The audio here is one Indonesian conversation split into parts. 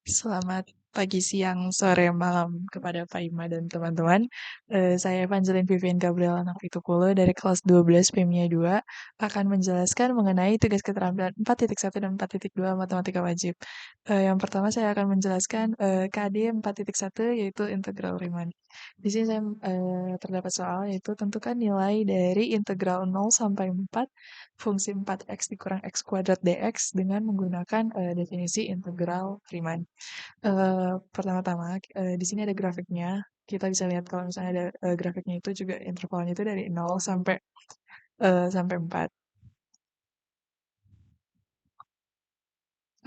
Selamat pagi, siang, sore, malam kepada Pak Ima dan teman-teman. Saya Evangeline Vivian Gabriela Napitupulu dari kelas 12 PMIA 2 akan menjelaskan mengenai tugas keterampilan 4.1 dan 4.2 matematika wajib. Yang pertama saya akan menjelaskan KD 4.1 yaitu integral Riemann. Di sini saya terdapat soal yaitu tentukan nilai dari integral 0 sampai 4 fungsi 4x dikurang x kuadrat dx dengan menggunakan definisi integral Riemann. Pertama-tama, di sini ada grafiknya. Kita bisa lihat kalau misalnya ada grafiknya itu juga intervalnya itu dari 0 sampai 4.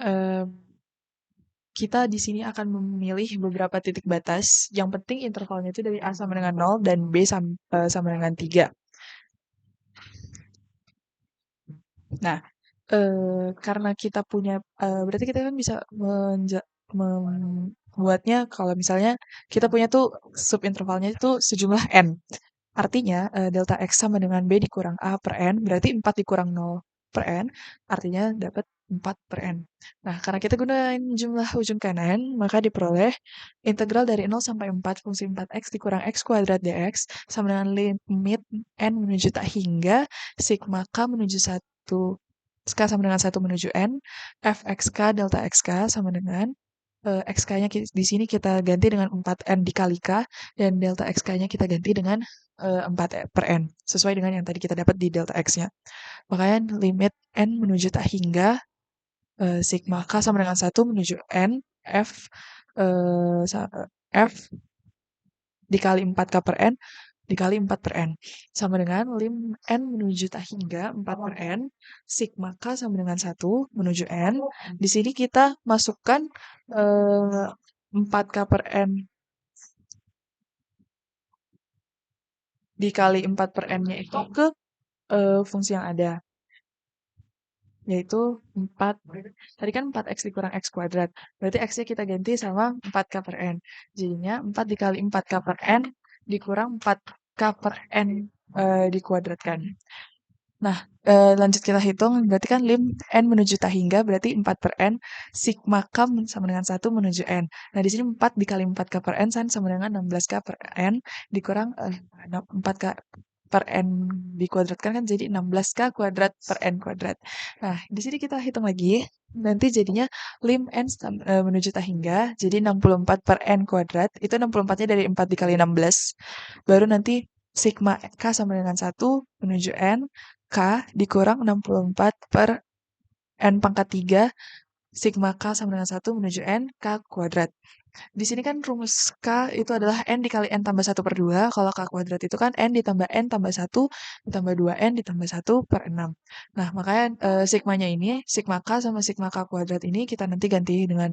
Eee, kita di sini akan memilih beberapa titik batas. Yang penting intervalnya itu dari A sama dengan 0 dan B sama dengan 3. Nah, karena kita punya berarti kita kan bisa membuatnya kalau misalnya kita punya tuh subintervalnya itu sejumlah n. Artinya, delta X sama dengan B dikurang A per N, berarti 4 dikurang 0 per N, artinya dapat 4 per N. Nah, karena kita gunain jumlah ujung kanan, maka diperoleh integral dari 0 sampai 4 fungsi 4x dikurang x kuadrat dx sama dengan limit n menuju tak hingga sigma k menuju 1 k sama dengan 1 menuju n, fxk delta xk sama dengan xk-nya di sini kita ganti dengan 4n dikali k, dan delta xk-nya kita ganti dengan 4 per n, sesuai dengan yang tadi kita dapat di delta x-nya. Makanya limit n menuju tak hingga sigma k sama dengan 1 menuju n, f, f dikali 4k per n dikali 4 per n sama dengan lim n menuju tak hingga 4 per n sigma k sama dengan 1 menuju n. Di sini kita masukkan 4k per n dikali 4 per n-nya itu ke fungsi yang ada, yaitu 4. Tadi kan 4x dikurang x kuadrat, berarti x-nya kita ganti sama 4k per n. Jadinya 4 dikali 4k per n dikurang 4k per n dikuadratkan. Nah, lanjut kita hitung, berarti kan lim n menuju tak hingga, berarti 4 per n, sigma k sama dengan 1 menuju n. Nah, di sini 4 dikali 4k per n sama dengan 16k per n, dikurang 4k per n dikuadratkan kan jadi 16k kuadrat per n kuadrat. Nah, di sini kita hitung lagi, nanti jadinya lim n menuju tak hingga, jadi 64 per n kuadrat, itu 64-nya dari 4 dikali 16, baru nanti sigma k sama dengan 1 menuju n, K dikurang 64 per N pangkat 3, sigma K sama dengan 1 menuju N, K kuadrat. Di sini kan rumus K itu adalah N dikali N tambah 1 per 2, kalau K kuadrat itu kan N ditambah N tambah 1, ditambah 2N ditambah 1 per 6. Nah, makanya sigmanya ini, sigma K sama sigma K kuadrat ini kita nanti ganti dengan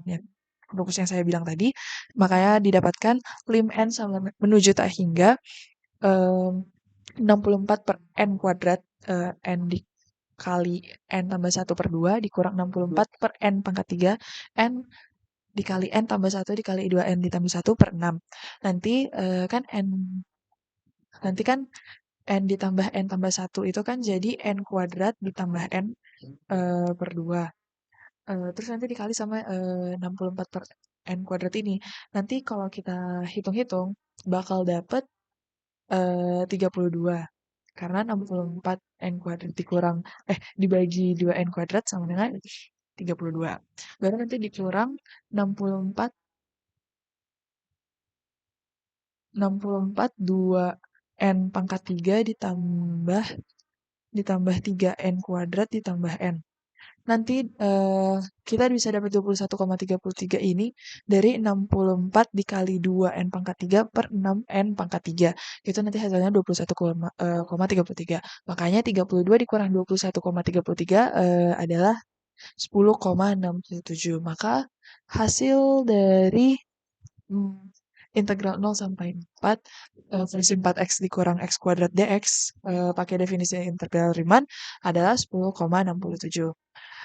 rumus yang saya bilang tadi, makanya didapatkan lim N sama menuju tak hingga 64 per N kuadrat, N dikali N tambah 1 per 2 dikurang 64 per N pangkat 3, N dikali N tambah 1 dikali 2N ditambah 1 per 6. Nanti, nanti kan N ditambah N tambah 1 itu kan jadi N kuadrat ditambah N, per 2. Terus nanti dikali sama, 64 per N kuadrat ini. Nanti kalau kita hitung-hitung bakal dapet 32. Karena 64 N kuadrat dibagi 2N kuadrat sama dengan 32. Baru nanti dikurang 64, 2N pangkat 3 ditambah 3N kuadrat ditambah N. Nanti kita bisa dapat 21,33 ini dari 64 dikali 2N pangkat 3 per 6N pangkat 3. Itu nanti hasilnya 21,33. Makanya 32 dikurang 21,33 adalah 10,67. Maka hasil dari integral 0 sampai 4 fungsi 4x dikurang x kuadrat dx pakai definisi integral Riemann adalah 10,67.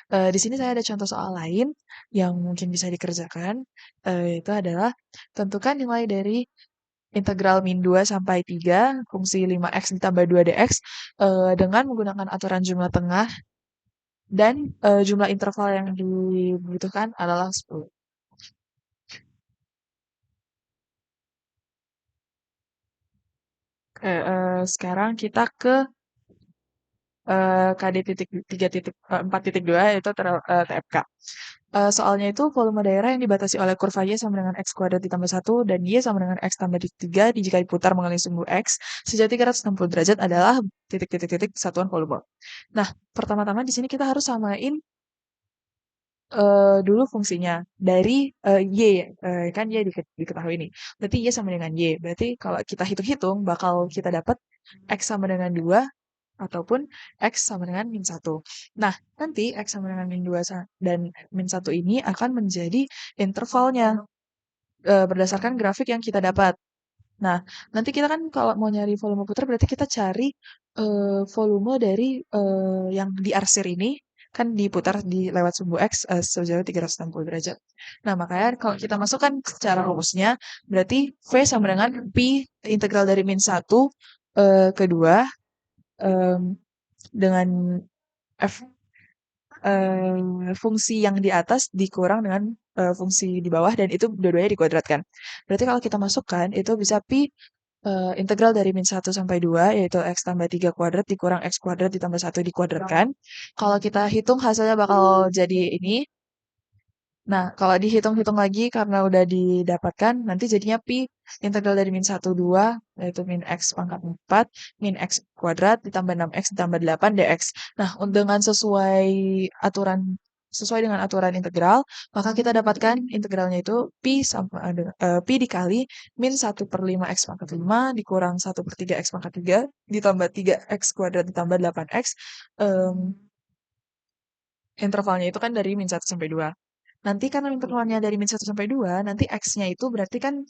Di sini saya ada contoh soal lain yang mungkin bisa dikerjakan, itu adalah tentukan nilai dari integral min 2 sampai 3 fungsi 5x ditambah 2 dx dengan menggunakan aturan jumlah tengah dan jumlah interval yang dibutuhkan adalah 10. Sekarang kita ke KD titik 4.2 yaitu TFK. Soalnya itu volume daerah yang dibatasi oleh kurva Y sama dengan X kuadrat ditambah 1 dan Y sama dengan X tambah 3 jika diputar mengelilingi sumbu X sejauh 360 derajat adalah titik-titik-titik satuan volume. Nah, pertama-tama di sini kita harus samain dulu fungsinya dari Y, kan Y diketahui nih. Berarti Y sama dengan Y. Berarti kalau kita hitung-hitung bakal kita dapat X sama dengan 2 ataupun X sama dengan min 1. Nah, nanti X sama dengan min 2 dan min 1 ini akan menjadi intervalnya berdasarkan grafik yang kita dapat. Nah, nanti kita kan kalau mau nyari volume putar berarti kita cari volume dari yang diarsir ini kan diputar di lewat sumbu X sejauh 360 derajat. Nah, makanya kalau kita masukkan secara rumusnya berarti V sama dengan Pi integral dari min 1 ke 2 dengan F fungsi yang di atas dikurang dengan fungsi di bawah dan itu dua-duanya dikuadratkan. Berarti kalau kita masukkan itu bisa pi integral dari min 1 sampai 2 yaitu x tambah 3 kuadrat dikurang x kuadrat ditambah 1 dikuadratkan. Kalau kita hitung hasilnya bakal jadi ini. Nah, kalau dihitung-hitung lagi karena udah didapatkan, nanti jadinya pi integral dari min 1, 2, yaitu min x pangkat 4, min x kuadrat ditambah 6x ditambah 8 dx. Nah, dengan sesuai dengan aturan integral, maka kita dapatkan integralnya itu pi sama pi dikali min 1/5 x pangkat 5 dikurang 1/3 x pangkat 3 ditambah 3x kuadrat ditambah 8x. Intervalnya itu kan dari min 1 sampai 2. Nanti karena intervalnya dari min 1 sampai 2, nanti X-nya itu berarti kan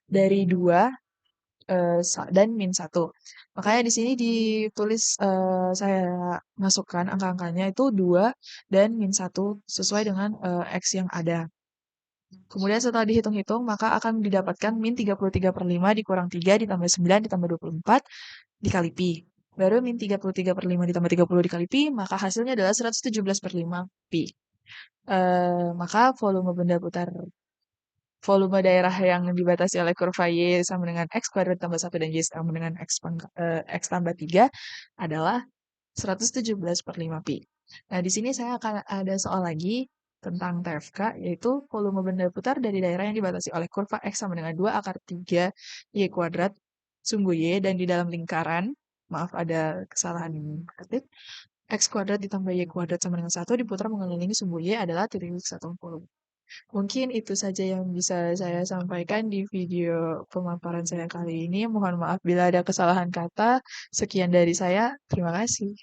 dari 2 dan min 1. Makanya di sini ditulis saya masukkan angka-angkanya itu 2 dan min 1 sesuai dengan X yang ada. Kemudian setelah dihitung-hitung, maka akan didapatkan min 33/5 dikurang 3 ditambah 9 ditambah 24 dikali pi. Baru min 33/5 ditambah 30 dikali pi, maka hasilnya adalah 117/5 pi. Maka volume daerah yang dibatasi oleh kurva Y sama dengan X kuadrat tambah 1 dan Y sama dengan X tambah 3 adalah 117/5 pi. Nah, di sini saya akan ada soal lagi tentang TFK, yaitu volume benda putar dari daerah yang dibatasi oleh kurva X sama dengan 2 akar 3 Y kuadrat sumbu Y dan di dalam lingkaran, maaf ada kesalahan ketik, X kuadrat ditambah Y kuadrat sama dengan 1 diputar mengelilingi sumbu Y adalah titik satuan volume. Mungkin itu saja yang bisa saya sampaikan di video pemaparan saya kali ini. Mohon maaf bila ada kesalahan kata. Sekian dari saya. Terima kasih.